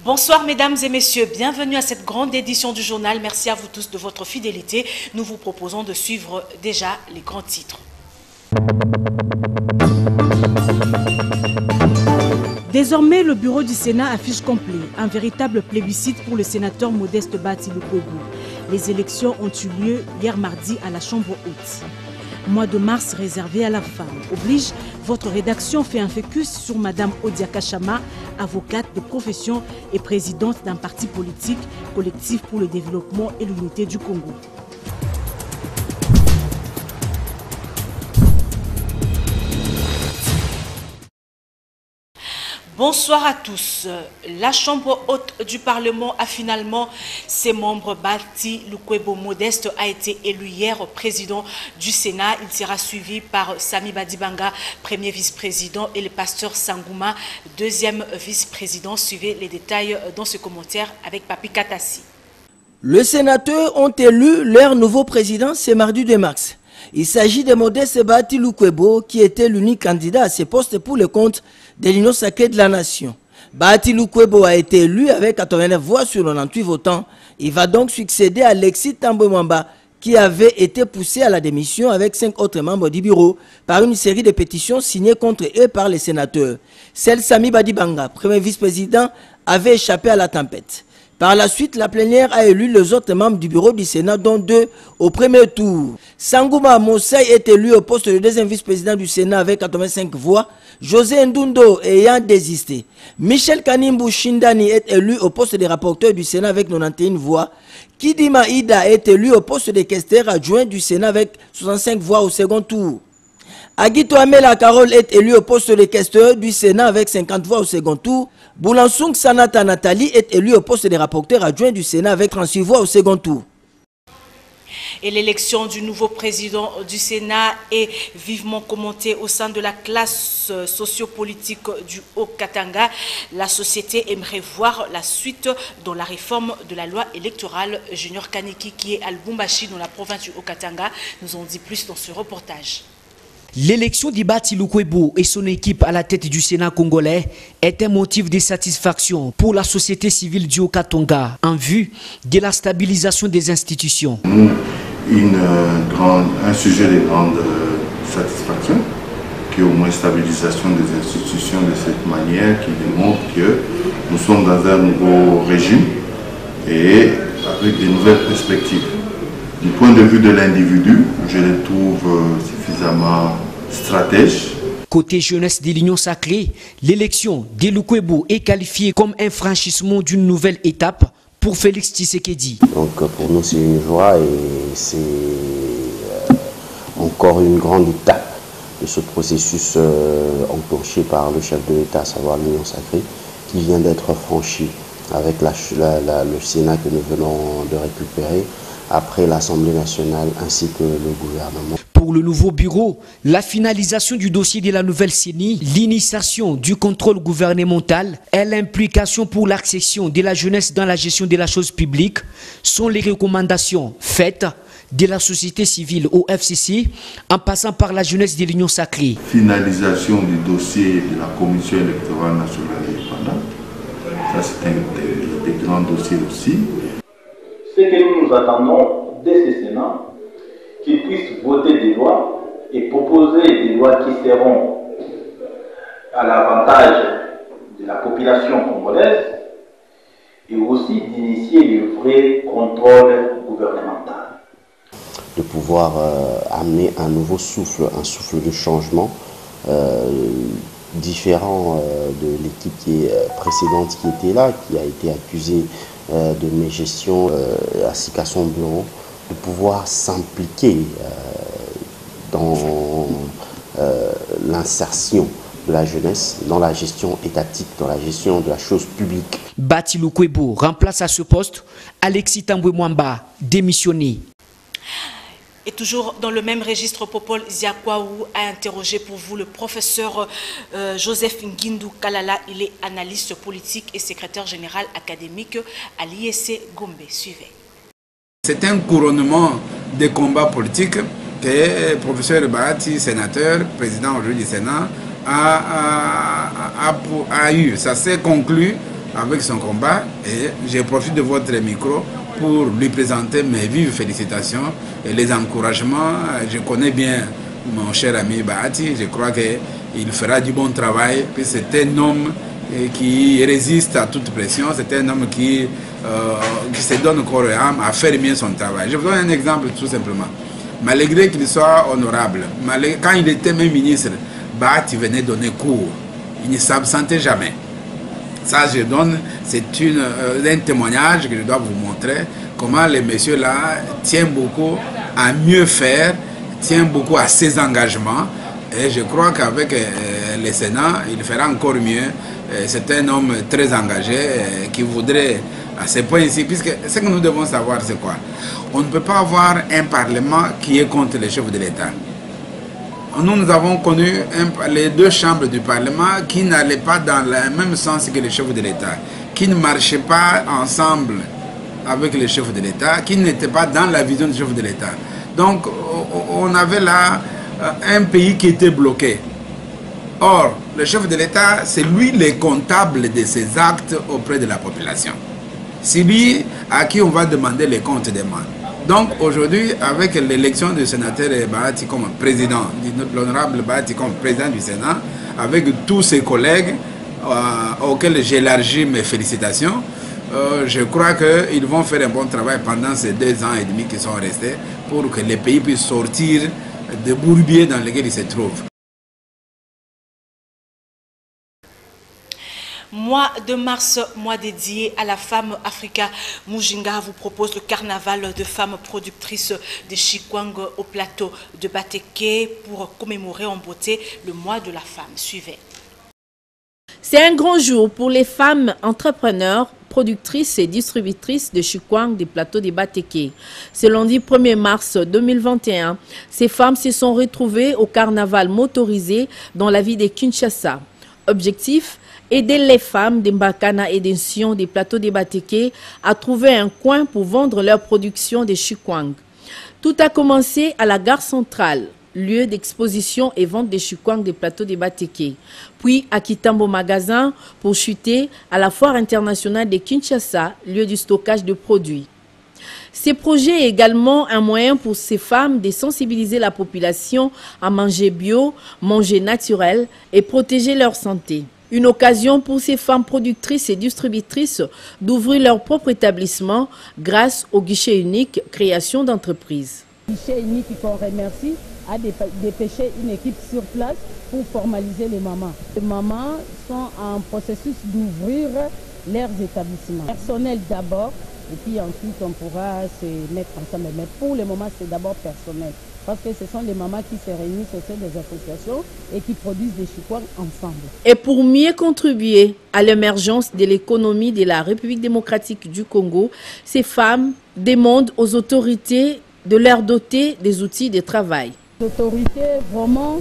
Bonsoir mesdames et messieurs, bienvenue à cette grande édition du journal. Merci à vous tous de votre fidélité. Nous vous proposons de suivre déjà les grands titres. Désormais, le bureau du Sénat affiche complet, un véritable plébiscite pour le sénateur Modeste Bahati Lukwebo. Les élections ont eu lieu hier mardi à la Chambre haute. Mois de mars réservé à la femme. Oblige, votre rédaction fait un focus sur Madame Odiaka Chama, avocate de profession et présidente d'un parti politique, Collectif pour le développement et l'unité du Congo. Bonsoir à tous. La Chambre haute du Parlement a finalement ses membres. Bahati Lukwebo Modeste a été élu hier président du Sénat. Il sera suivi par Sami Badibanga, premier vice-président, et le pasteur Sangouma, deuxième vice-président. Suivez les détails dans ce commentaire avec Papi Katassi. Les sénateurs ont élu leur nouveau président ce mardi 2 mars. Il s'agit de Modeste Bahati Lukwebo qui était l'unique candidat à ce poste pour le compte de l'Union sacrée de la nation. Bahati Lukwebo a été élu avec 89 voix sur 98 votants. Il va donc succéder à Alexis Tambwe Mwamba qui avait été poussé à la démission avec 5 autres membres du bureau par une série de pétitions signées contre eux par les sénateurs. Celle Sami Badibanga, premier vice-président, avait échappé à la tempête. Par la suite, la plénière a élu les autres membres du bureau du Sénat, dont 2 au premier tour. Sangouma Mosai est élu au poste de deuxième vice-président du Sénat avec 85 voix, José Ndundo ayant désisté. Michel Kanimbu Shindani est élu au poste de rapporteur du Sénat avec 91 voix. Kidima Ida est élu au poste de questeur adjoint du Sénat avec 65 voix au second tour. Aguito Amela Carole est élu au poste de questeur du Sénat avec 50 voix au second tour. Boulansung Sanata Nathalie est élu au poste de rapporteur adjoint du Sénat avec 36 voix au second tour. Et l'élection du nouveau président du Sénat est vivement commentée au sein de la classe sociopolitique du Haut-Katanga. La société aimerait voir la suite dans la réforme de la loi électorale. Junior Kaniki, qui est à Lubumbashi dans la province du Haut-Katanga, nous en dit plus dans ce reportage. L'élection de Bahati Lukwebo et son équipe à la tête du Sénat congolais est un motif de satisfaction pour la société civile du Haut-Katanga en vue de la stabilisation des institutions. Un sujet de grande satisfaction, qui est au moins stabilisation des institutions de cette manière, qui démontre que nous sommes dans un nouveau régime et avec de nouvelles perspectives. Du point de vue de l'individu, je le trouve suffisamment stratège. Côté jeunesse de l'Union sacrée, l'élection de Lukwebo est qualifiée comme un franchissement d'une nouvelle étape pour Félix Tshisekedi. Donc pour nous c'est une joie et c'est encore une grande étape de ce processus enclenché par le chef de l'État, à savoir l'Union sacrée, qui vient d'être franchi avec le Sénat que nous venons de récupérer après l'Assemblée nationale ainsi que le gouvernement. Pour le nouveau bureau, la finalisation du dossier de la nouvelle CENI, l'initiation du contrôle gouvernemental et l'implication pour l'accession de la jeunesse dans la gestion de la chose publique sont les recommandations faites de la société civile au FCC en passant par la jeunesse de l'Union sacrée. Finalisation du dossier de la Commission électorale nationale indépendante, ça c'est un des grands dossiers aussi. Ce que nous attendons de ce Sénat, qu'ils puissent voter des lois et proposer des lois qui seront à l'avantage de la population congolaise et aussi d'initier le vrai contrôle gouvernemental. De pouvoir amener un nouveau souffle, un souffle de changement différent de l'équipe précédente qui était là, qui a été accusée de mégestion ainsi qu'à son bureau, de pouvoir s'impliquer dans l'insertion de la jeunesse dans la gestion étatique, dans la gestion de la chose publique. Bati Lukwebo remplace à ce poste Alexis Tambwe Mwamba, démissionné. Et toujours dans le même registre, Popol Ziakwaou a interrogé pour vous le professeur Joseph Ngindou Kalala. Il est analyste politique et secrétaire général académique à l'IEC Gombe. Suivez. C'est un couronnement des combats politiques que le professeur Bati, sénateur, président aujourd'hui du Sénat, a eu. Ça s'est conclu avec son combat et je profite de votre micro pour lui présenter mes vives félicitations et les encouragements. Je connais bien mon cher ami Bahati, je crois qu'il fera du bon travail, puis c'est un homme qui résiste à toute pression, c'est un homme qui se donne corps et âme à faire bien son travail. Je vous donne un exemple tout simplement. Malgré qu'il soit honorable, quand il était même ministre, Bahati venait donner cours, il ne s'absentait jamais. Ça, je donne, c'est un témoignage que je dois vous montrer, comment les messieurs-là tiennent beaucoup à mieux faire, tiennent beaucoup à ses engagements. Et je crois qu'avec le Sénat, il fera encore mieux. C'est un homme très engagé qui voudrait, à ce point ici, puisque ce que nous devons savoir, c'est quoi? On ne peut pas avoir un Parlement qui est contre les chefs de l'État. Nous avons connu les deux chambres du Parlement qui n'allaient pas dans le même sens que les chefs de l'État, qui ne marchaient pas ensemble avec les chefs de l'État, qui n'étaient pas dans la vision du chef de l'État. Donc on avait là un pays qui était bloqué. Or, le chef de l'État, c'est lui le comptable de ses actes auprès de la population. C'est lui à qui on va demander les comptes des membres. Donc aujourd'hui, avec l'élection du sénateur Bahati comme président, l'honorable Bahati comme président du Sénat, avec tous ses collègues auxquels j'élargis mes félicitations, je crois qu'ils vont faire un bon travail pendant ces 2 ans et demi qui sont restés pour que le pays puisse sortir des bourbiers dans lesquels il se trouve. Mois de mars, mois dédié à la femme, Africa Mujinga vous propose le carnaval de femmes productrices de Chikwang au plateau de Bateke pour commémorer en beauté le mois de la femme. Suivez. C'est un grand jour pour les femmes entrepreneurs, productrices et distributrices de Chikwang des plateaux de Bateke. Ce lundi 1er mars 2021, ces femmes se sont retrouvées au carnaval motorisé dans la ville de Kinshasa. Objectif: aider les femmes d'Mbakana et d'Ension des plateaux de Bateke à trouver un coin pour vendre leur production de Chikwang. Tout a commencé à la gare centrale, lieu d'exposition et vente de Chikwang des plateaux de Bateke. Puis à Kitambo Magasin pour chuter à la foire internationale de Kinshasa, lieu du stockage de produits. Ces projets est également un moyen pour ces femmes de sensibiliser la population à manger bio, manger naturel et protéger leur santé. Une occasion pour ces femmes productrices et distributrices d'ouvrir leur propre établissement grâce au guichet unique création d'entreprise. Le guichet unique qu'on remercie a dépêché une équipe sur place pour formaliser les mamans. Les mamans sont en processus d'ouvrir leurs établissements. Personnel d'abord, et puis ensuite on pourra se mettre ensemble. Mais pour le moment, c'est d'abord personnel. Parce que ce sont les mamans qui se réunissent au sein des associations et qui produisent des Chikwang ensemble. Et pour mieux contribuer à l'émergence de l'économie de la République démocratique du Congo, ces femmes demandent aux autorités de leur doter des outils de travail. Les autorités vraiment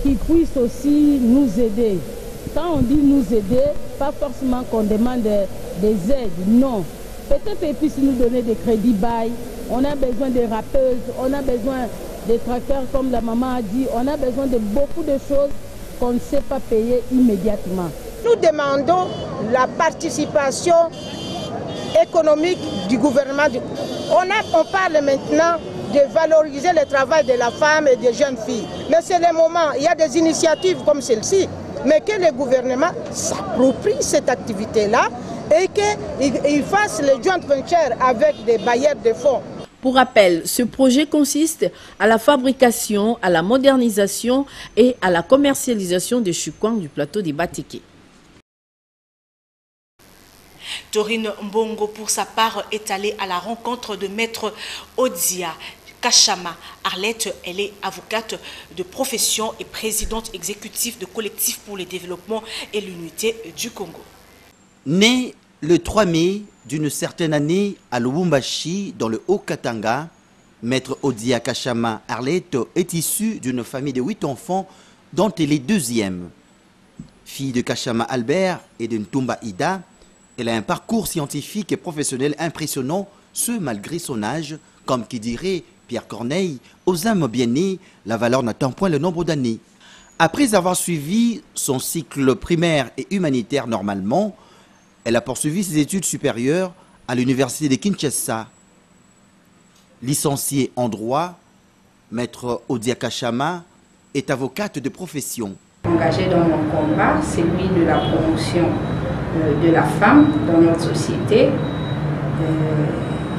qui puissent aussi nous aider. Quand on dit nous aider, pas forcément qu'on demande des aides, non. Peut-être qu'ils puissent nous donner des crédits bail. On a besoin de rappeuses, on a besoin des tracteurs comme la maman a dit, on a besoin de beaucoup de choses qu'on ne sait pas payer immédiatement. Nous demandons la participation économique du gouvernement. On parle maintenant de valoriser le travail de la femme et des jeunes filles. Mais c'est le moment, il y a des initiatives comme celle-ci, mais que le gouvernement s'approprie cette activité-là et qu'il fasse les joint ventures avec des bailleurs de fonds. Pour rappel, ce projet consiste à la fabrication, à la modernisation et à la commercialisation des Chikwang du plateau de Bateke. Torine Mbongo, pour sa part, est allée à la rencontre de Maître Odia Kachama Arlette. Elle est avocate de profession et présidente exécutive de Collectif pour le développement et l'unité du Congo. Née le 3 mai d'une certaine année à Lubumbashi, dans le Haut-Katanga, Maître Odia Kachama Arlette est issue d'une famille de 8 enfants dont elle est deuxième. Fille de Kachama Albert et de Ntumba Ida, elle a un parcours scientifique et professionnel impressionnant, ce malgré son âge, comme qui dirait Pierre Corneille, aux âmes bien nées, la valeur n'attend point le nombre d'années. Après avoir suivi son cycle primaire et humanitaire normalement, elle a poursuivi ses études supérieures à l'université de Kinshasa. Licenciée en droit, Maître Odia Kachama est avocate de profession. Engagée dans mon combat, celui de la promotion de la femme dans notre société,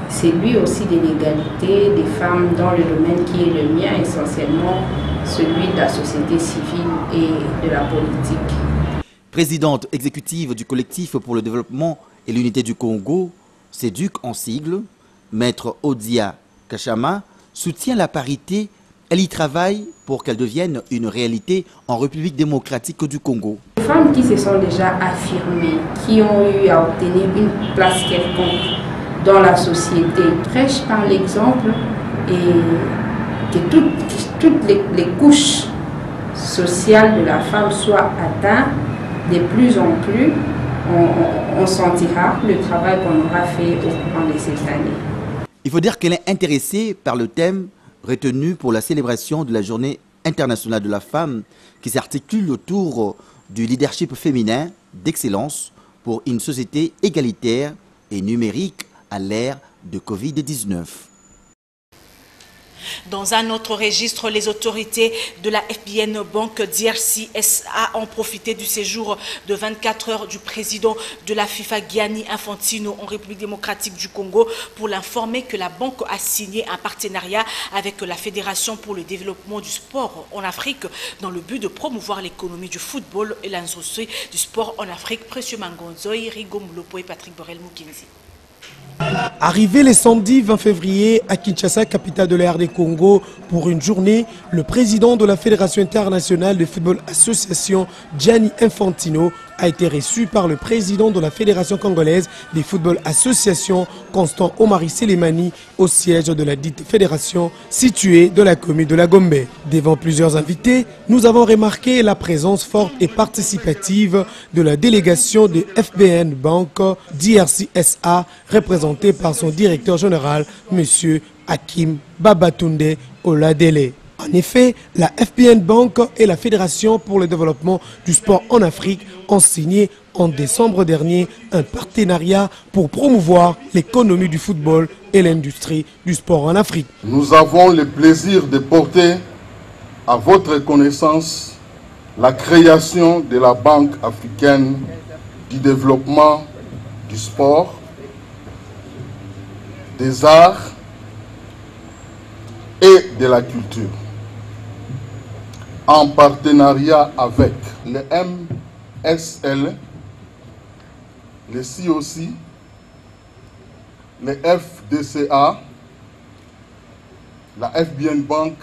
celui aussi de l'égalité des femmes dans le domaine qui est le mien, essentiellement celui de la société civile et de la politique. Présidente exécutive du Collectif pour le développement et l'unité du Congo, CEDUC en sigle, Maître Odia Kachama soutient la parité. Elle y travaille pour qu'elle devienne une réalité en République démocratique du Congo. Les femmes qui se sont déjà affirmées, qui ont eu à obtenir une place quelconque dans la société, prêchent par l'exemple et que toutes les couches sociales de la femme soient atteintes. De plus en plus, on sentira le travail qu'on aura fait au cours de cette année. Il faut dire qu'elle est intéressée par le thème retenu pour la célébration de la Journée internationale de la femme qui s'articule autour du leadership féminin d'excellence pour une société égalitaire et numérique à l'ère de Covid-19. Dans un autre registre, les autorités de la FBN Bank DRC SA ont profité du séjour de 24 heures du président de la FIFA Gianni Infantino en République démocratique du Congo pour l'informer que la banque a signé un partenariat avec la Fédération pour le développement du sport en Afrique dans le but de promouvoir l'économie du football et l'industrie du sport en Afrique. Précieux Mangonzoï, Rigo Moulopo et Patrick Borel Mukinzi. Arrivé le samedi 20 février à Kinshasa, capitale de l'AR des Congo, pour une journée, le président de la Fédération internationale de football association, Gianni Infantino, a été reçu par le président de la Fédération congolaise des football associations, Constant Omari Selemani, au siège de la dite fédération située de la commune de la Gombe. Devant plusieurs invités, nous avons remarqué la présence forte et participative de la délégation de FBN Bank DRC SA, représentée par son directeur général, M. Hakim Babatunde Oladele. En effet, la FBN Bank et la Fédération pour le développement du sport en Afrique ont signé en décembre dernier un partenariat pour promouvoir l'économie du football et l'industrie du sport en Afrique. Nous avons le plaisir de porter à votre connaissance la création de la Banque africaine du développement du sport, des arts et de la culture, en partenariat avec le MSL, le COC, le FDCA, la FBN Bank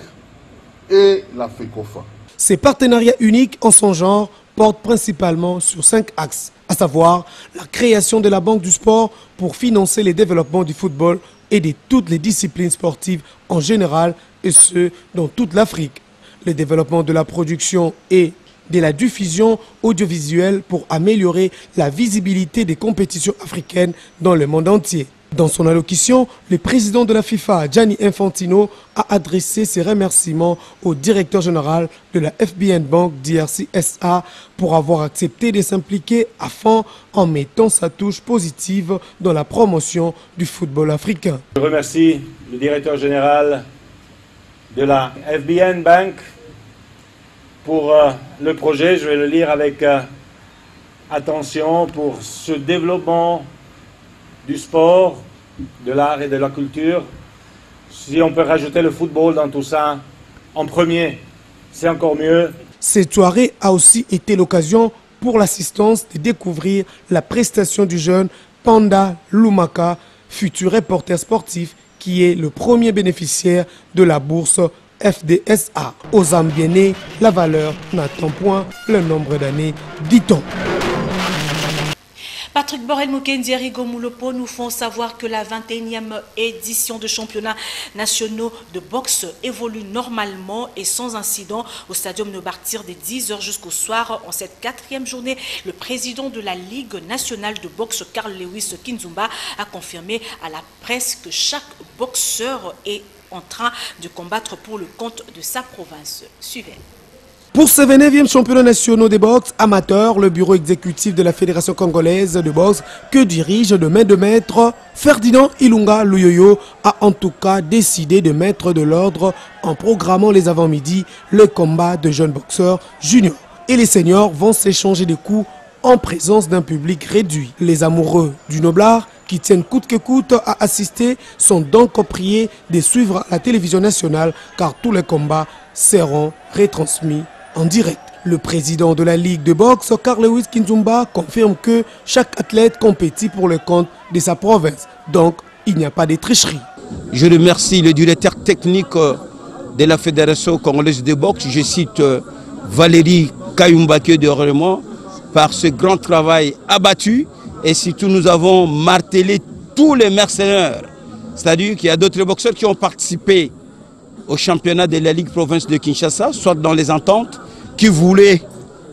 et la FECOFA. Ces partenariats uniques en son genre portent principalement sur 5 axes, à savoir la création de la Banque du sport pour financer le développement du football et de toutes les disciplines sportives en général, et ce, dans toute l'Afrique. Le développement de la production et de la diffusion audiovisuelle pour améliorer la visibilité des compétitions africaines dans le monde entier. Dans son allocution, le président de la FIFA, Gianni Infantino, a adressé ses remerciements au directeur général de la FBN Bank DRC SA pour avoir accepté de s'impliquer à fond en mettant sa touche positive dans la promotion du football africain. Je remercie le directeur général de la FBN Bank pour le projet. Je vais le lire avec attention pour ce développement du sport, de l'art et de la culture. Si on peut rajouter le football dans tout ça en premier, c'est encore mieux. Cette soirée a aussi été l'occasion pour l'assistance de découvrir la prestation du jeune Panda Lumaka, futur reporter sportif, qui est le premier bénéficiaire de la bourse FDSA. Aux Zambienais, la valeur n'attend point le nombre d'années, dit-on. Patrick Borel-Mukendi et Rigo Moulopo nous font savoir que la 21e édition de championnats nationaux de boxe évolue normalement et sans incident au stadium Nobartir de 10h jusqu'au soir. En cette 4e journée, le président de la Ligue nationale de boxe, Carl Lewis Kinzumba, a confirmé à la presse que chaque boxeur est en train de combattre pour le compte de sa province. Suivez. Pour ce 29e championnat national de boxe amateur, le bureau exécutif de la Fédération congolaise de boxe que dirige de main de maître Ferdinand Ilunga Luyoyo a en tout cas décidé de mettre de l'ordre en programmant les avant-midi le combat de jeunes boxeurs juniors. Et les seniors vont s'échanger des coups en présence d'un public réduit. Les amoureux du noblard qui tiennent coûte que coûte à assister sont donc priés de suivre la télévision nationale car tous les combats seront retransmis en direct. Le président de la Ligue de boxe, Carl Lewis Kinzumba, confirme que chaque athlète compétit pour le compte de sa province. Donc, il n'y a pas de tricherie. Je remercie le directeur technique de la Fédération congolaise de boxe, je cite Valérie Kayumbake de Rémont, par ce grand travail abattu. Et surtout, nous avons martelé tous les mercenaires. C'est-à-dire qu'il y a d'autres boxeurs qui ont participé au championnat de la Ligue province de Kinshasa, soit dans les ententes, qui voulaient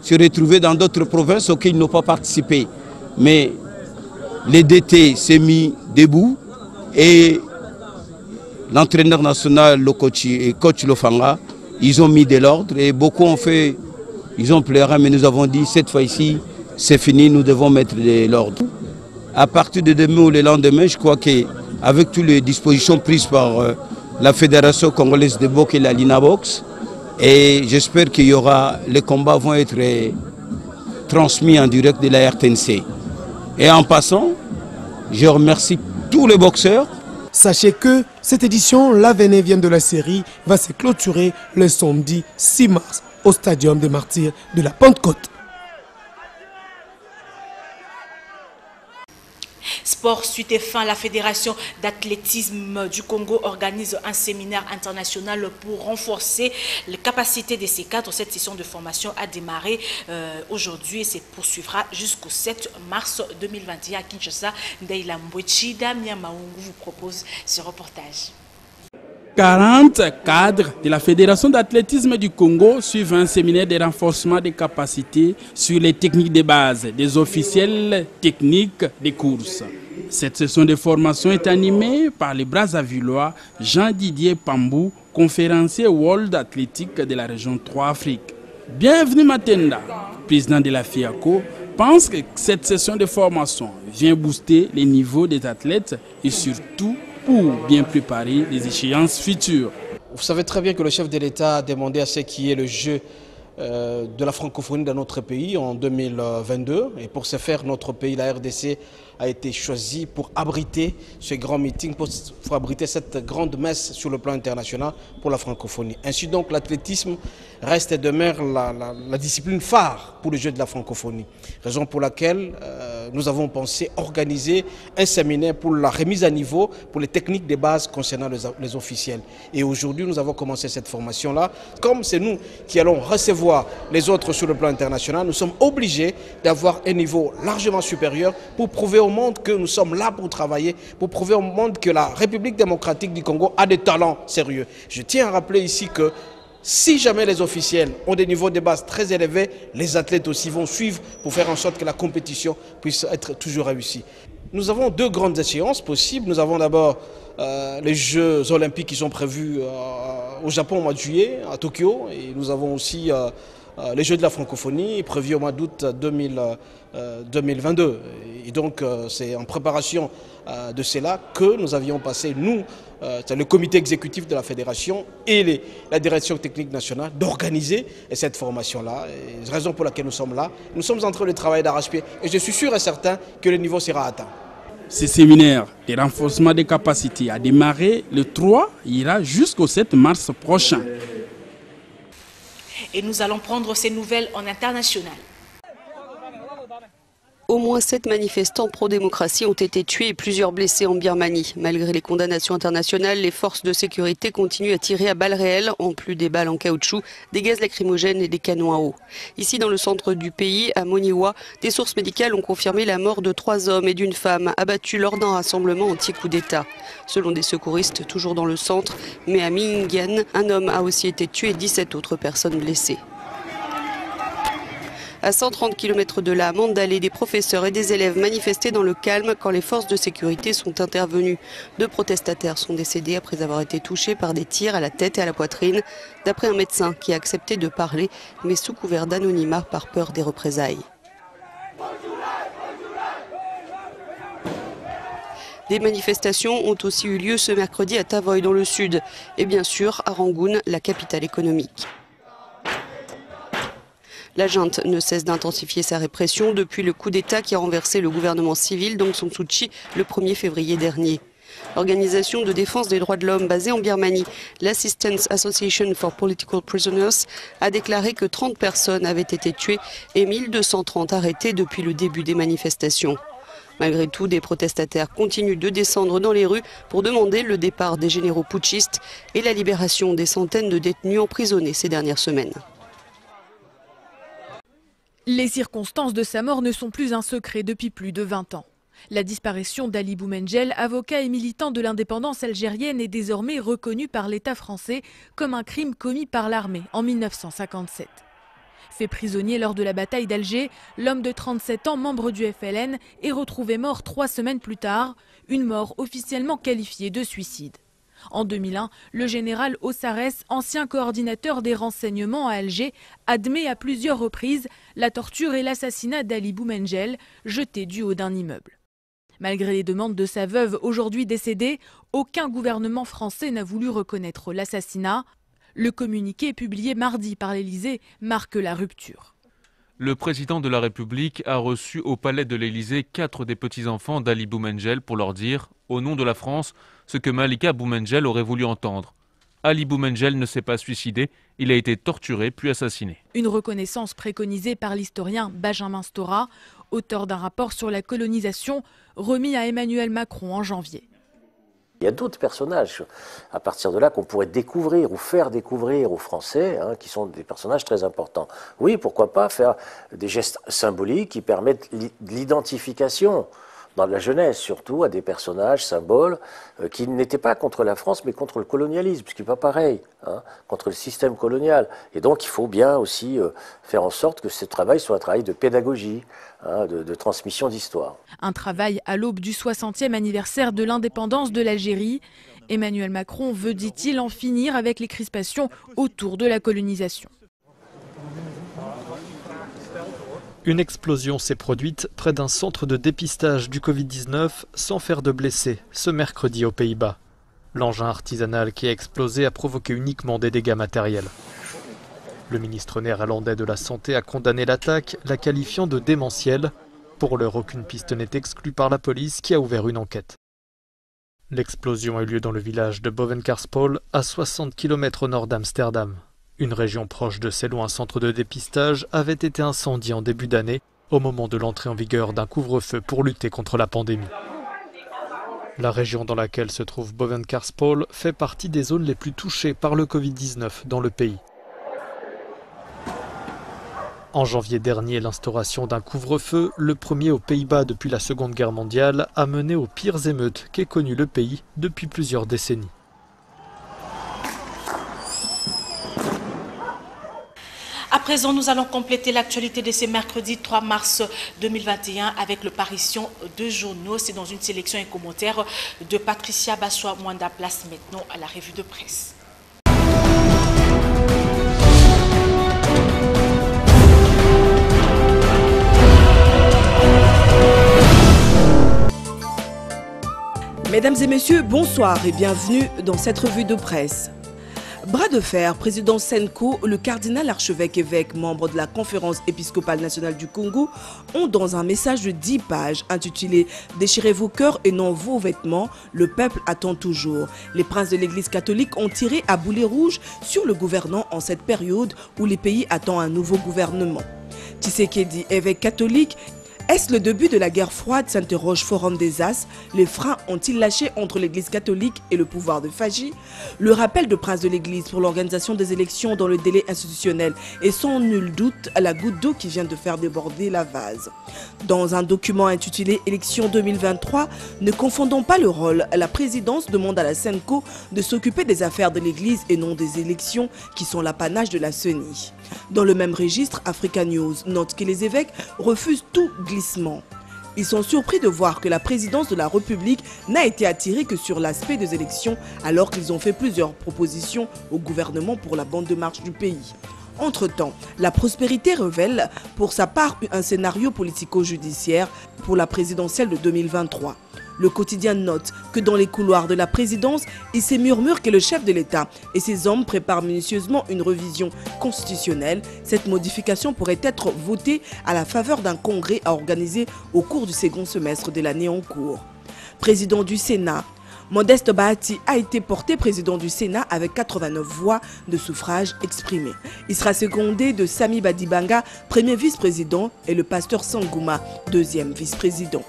se retrouver dans d'autres provinces auxquelles ils n'ont pas participé. Mais les DT s'est mis debout et l'entraîneur national, le coach Lofanga, ils ont mis de l'ordre et beaucoup ont fait, ils ont pleuré, mais nous avons dit cette fois-ci, c'est fini, nous devons mettre de l'ordre. À partir de demain ou le lendemain, je crois qu'avec toutes les dispositions prises par la Fédération congolaise de boxe et la Linabox, et j'espère qu'il y aura, les combats vont être transmis en direct de la RTNC. Et en passant, je remercie tous les boxeurs. Sachez que cette édition, la 29e de la série, va se clôturer le samedi 6 mars au Stadium des Martyrs de la Pentecôte. Sport, suite et fin, la Fédération d'athlétisme du Congo organise un séminaire international pour renforcer les capacités de ces cadres. Cette session de formation a démarré aujourd'hui et se poursuivra jusqu'au 7 mars 2021 à Kinshasa. Ndeila Mbwechi, Damien Maungu vous propose ce reportage. 40 cadres de la Fédération d'athlétisme du Congo suivent un séminaire de renforcement des capacités sur les techniques de base des officiels techniques des courses. Cette session de formation est animée par le Brazzavillois Jean-Didier Pambou, conférencier World Athletic de la région 3 Afrique. Bienvenue Matenda, président de la FIACO, pense que cette session de formation vient booster les niveaux des athlètes et surtout pour bien préparer les échéances futures. Vous savez très bien que le chef de l'État a demandé à ce qui est le jeu de la francophonie dans notre pays en 2022. Et pour ce faire, notre pays, la RDC, a été choisi pour abriter ce grand meeting, pour abriter cette grande messe sur le plan international pour la francophonie. Ainsi donc, l'athlétisme reste et demeure la discipline phare pour le jeu de la francophonie. Raison pour laquelle nous avons pensé organiser un séminaire pour la remise à niveau pour les techniques de base concernant les officiels. Et aujourd'hui, nous avons commencé cette formation-là. Comme c'est nous qui allons recevoir les autres sur le plan international, nous sommes obligés d'avoir un niveau largement supérieur pour prouver au monde que nous sommes là pour travailler, pour prouver au monde que la République démocratique du Congo a des talents sérieux. Je tiens à rappeler ici que si jamais les officiels ont des niveaux de base très élevés, les athlètes aussi vont suivre pour faire en sorte que la compétition puisse être toujours réussie. Nous avons deux grandes échéances possibles. Nous avons d'abord les Jeux olympiques qui sont prévus au Japon au mois de juillet, à Tokyo. Et nous avons aussi les Jeux de la francophonie prévus au mois d'août 2022. Et donc c'est en préparation de cela que nous avions passé, nous, le comité exécutif de la fédération et la direction technique nationale, d'organiser cette formation-là. Raison pour laquelle nous sommes là. Nous sommes en train de travailler d'arrache-pied et je suis sûr et certain que le niveau sera atteint. Ce séminaire de renforcement des capacités a démarré le 3, ira jusqu'au 7 mars prochain. Et nous allons prendre ces nouvelles en international. Au moins 7 manifestants pro-démocratie ont été tués et plusieurs blessés en Birmanie. Malgré les condamnations internationales, les forces de sécurité continuent à tirer à balles réelles, en plus des balles en caoutchouc, des gaz lacrymogènes et des canons à eau. Ici, dans le centre du pays, à Moniwa, des sources médicales ont confirmé la mort de 3 hommes et d'une femme abattus lors d'un rassemblement anti-coup d'État. Selon des secouristes toujours dans le centre, mais à Mingan, un homme a aussi été tué et 17 autres personnes blessées. À 130 km de là, à Mandalay, des professeurs et des élèves manifestaient dans le calme quand les forces de sécurité sont intervenues. 2 protestataires sont décédés après avoir été touchés par des tirs à la tête et à la poitrine, d'après un médecin qui a accepté de parler, mais sous couvert d'anonymat par peur des représailles. Des manifestations ont aussi eu lieu ce mercredi à Tavoy dans le sud et bien sûr à Rangoon, la capitale économique. La junte ne cesse d'intensifier sa répression depuis le coup d'État qui a renversé le gouvernement civil d'Aung San Suu Kyi le 1er février dernier. L'organisation de défense des droits de l'homme basée en Birmanie, l'Assistance Association for Political Prisoners, a déclaré que 30 personnes avaient été tuées et 1230 arrêtées depuis le début des manifestations. Malgré tout, des protestataires continuent de descendre dans les rues pour demander le départ des généraux putschistes et la libération des centaines de détenus emprisonnés ces dernières semaines. Les circonstances de sa mort ne sont plus un secret depuis plus de 20 ans. La disparition d'Ali Boumendjel, avocat et militant de l'indépendance algérienne, est désormais reconnue par l'État français comme un crime commis par l'armée en 1957. Fait prisonnier lors de la bataille d'Alger, l'homme de 37 ans, membre du FLN, est retrouvé mort 3 semaines plus tard, une mort officiellement qualifiée de suicide. En 2001, le général Ossarès, ancien coordinateur des renseignements à Alger, admet à plusieurs reprises la torture et l'assassinat d'Ali Boumendjel, jeté du haut d'un immeuble. Malgré les demandes de sa veuve, aujourd'hui décédée, aucun gouvernement français n'a voulu reconnaître l'assassinat. Le communiqué publié mardi par l'Élysée marque la rupture. Le président de la République a reçu au palais de l'Élysée 4 des petits-enfants d'Ali Boumendjel pour leur dire, au nom de la France, ce que Malika Boumendjel aurait voulu entendre. Ali Boumendjel ne s'est pas suicidé, il a été torturé puis assassiné. Une reconnaissance préconisée par l'historien Benjamin Stora, auteur d'un rapport sur la colonisation remis à Emmanuel Macron en janvier. Il y a d'autres personnages, à partir de là, qu'on pourrait découvrir ou faire découvrir aux Français, qui sont des personnages très importants. Oui, pourquoi pas faire des gestes symboliques qui permettent l'identification, dans la jeunesse surtout, à des personnages, symboles, qui n'étaient pas contre la France, mais contre le colonialisme, ce qui n'est pas pareil, contre le système colonial. Et donc il faut bien aussi faire en sorte que ce travail soit un travail de pédagogie, de transmission d'histoire. Un travail à l'aube du 60e anniversaire de l'indépendance de l'Algérie. Emmanuel Macron veut, dit-il, en finir avec les crispations autour de la colonisation. Une explosion s'est produite près d'un centre de dépistage du Covid-19 sans faire de blessés ce mercredi aux Pays-Bas. L'engin artisanal qui a explosé a provoqué uniquement des dégâts matériels. Le ministre néerlandais de la Santé a condamné l'attaque, la qualifiant de démentielle. Pour l'heure, aucune piste n'est exclue par la police qui a ouvert une enquête. L'explosion a eu lieu dans le village de Bovenkarspol, à 60 km au nord d'Amsterdam. Une région proche de celle où un centre de dépistage avait été incendié en début d'année, au moment de l'entrée en vigueur d'un couvre-feu pour lutter contre la pandémie. La région dans laquelle se trouve Bovenkarspol fait partie des zones les plus touchées par le Covid-19 dans le pays. En janvier dernier, l'instauration d'un couvre-feu, le premier aux Pays-Bas depuis la Seconde Guerre mondiale, a mené aux pires émeutes qu'ait connues le pays depuis plusieurs décennies. À présent, nous allons compléter l'actualité de ce mercredi 3 mars 2021 avec le parution de journaux. C'est dans une sélection et commentaire de Patricia Bassois-Mwanda. Place maintenant à la revue de presse. Mesdames et messieurs, bonsoir et bienvenue dans cette revue de presse. Bras de fer, président Senko, le cardinal archevêque-évêque, membre de la conférence épiscopale nationale du Congo, ont dans un message de 10 pages intitulé « Déchirez vos cœurs et non vos vêtements, le peuple attend toujours ». Les princes de l'église catholique ont tiré à boulet rouge sur le gouvernant en cette période où les pays attendent un nouveau gouvernement. Tshisekedi, évêque catholique, Est-ce le début de la guerre froide, s'interroge Forum des As. Les freins ont-ils lâché entre l'église catholique et le pouvoir de Fagy? Le rappel de prince de l'église pour l'organisation des élections dans le délai institutionnel est sans nul doute la goutte d'eau qui vient de faire déborder la vase. Dans un document intitulé Élections 2023, ne confondons pas le rôle. La présidence demande à la Senco de s'occuper des affaires de l'église et non des élections qui sont l'apanage de la CENI. Dans le même registre, Africa News note que les évêques refusent tout glissement. Ils sont surpris de voir que la présidence de la République n'a été attirée que sur l'aspect des élections alors qu'ils ont fait plusieurs propositions au gouvernement pour la bande de marche du pays. Entre-temps, la prospérité révèle pour sa part un scénario politico-judiciaire pour la présidentielle de 2023. Le quotidien note que dans les couloirs de la présidence, il se murmure que le chef de l'État et ses hommes préparent minutieusement une révision constitutionnelle. Cette modification pourrait être votée à la faveur d'un congrès à organiser au cours du second semestre de l'année en cours. Président du Sénat, Modeste Bahati a été porté président du Sénat avec 89 voix de suffrage exprimées. Il sera secondé de Sami Badibanga, premier vice-président, et le pasteur Sangouma, deuxième vice-président.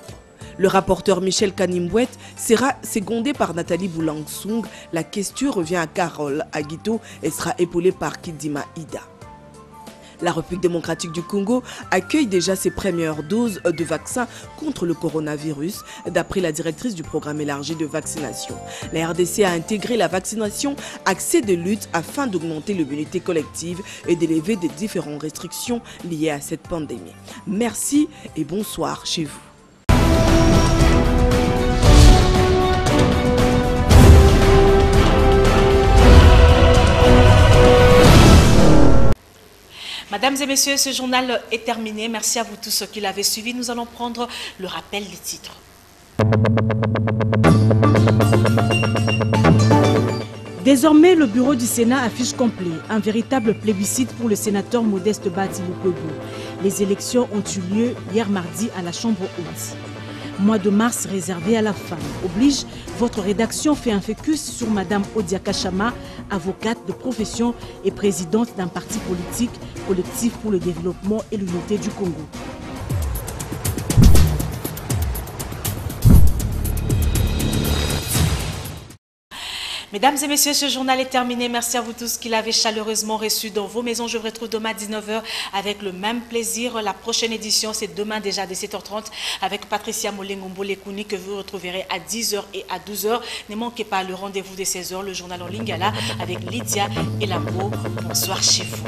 Le rapporteur Michel Kanimbouet sera secondé par Nathalie Boulangsung. La question revient à Carole Aguito et sera épaulée par Kidima Ida. La République démocratique du Congo accueille déjà ses premières doses de vaccins contre le coronavirus, d'après la directrice du programme élargi de vaccination. La RDC a intégré la vaccination accès de lutte afin d'augmenter l'immunité collective et d'élever des différentes restrictions liées à cette pandémie. Merci et bonsoir chez vous. Mesdames et messieurs, ce journal est terminé. Merci à vous tous qui l'avez suivi. Nous allons prendre le rappel des titres. Désormais, le bureau du Sénat affiche complet un véritable plébiscite pour le sénateur Modeste Bahati Lukwebo. Les élections ont eu lieu hier mardi à la Chambre haute. Mois de mars réservé à la femme. Oblige, votre rédaction fait un focus sur Madame Odia Kachama, avocate de profession et présidente d'un parti politique, Collectif pour le développement et l'unité du Congo. Mesdames et messieurs, ce journal est terminé. Merci à vous tous qui l'avez chaleureusement reçu dans vos maisons. Je vous retrouve demain à 19h avec le même plaisir. La prochaine édition, c'est demain déjà à 17h30 avec Patricia Molengombo-Lekouni que vous retrouverez à 10h et à 12h. Ne manquez pas le rendez-vous de 16h, le journal en Lingala avec Lydia et Lambo. Bonsoir chez vous.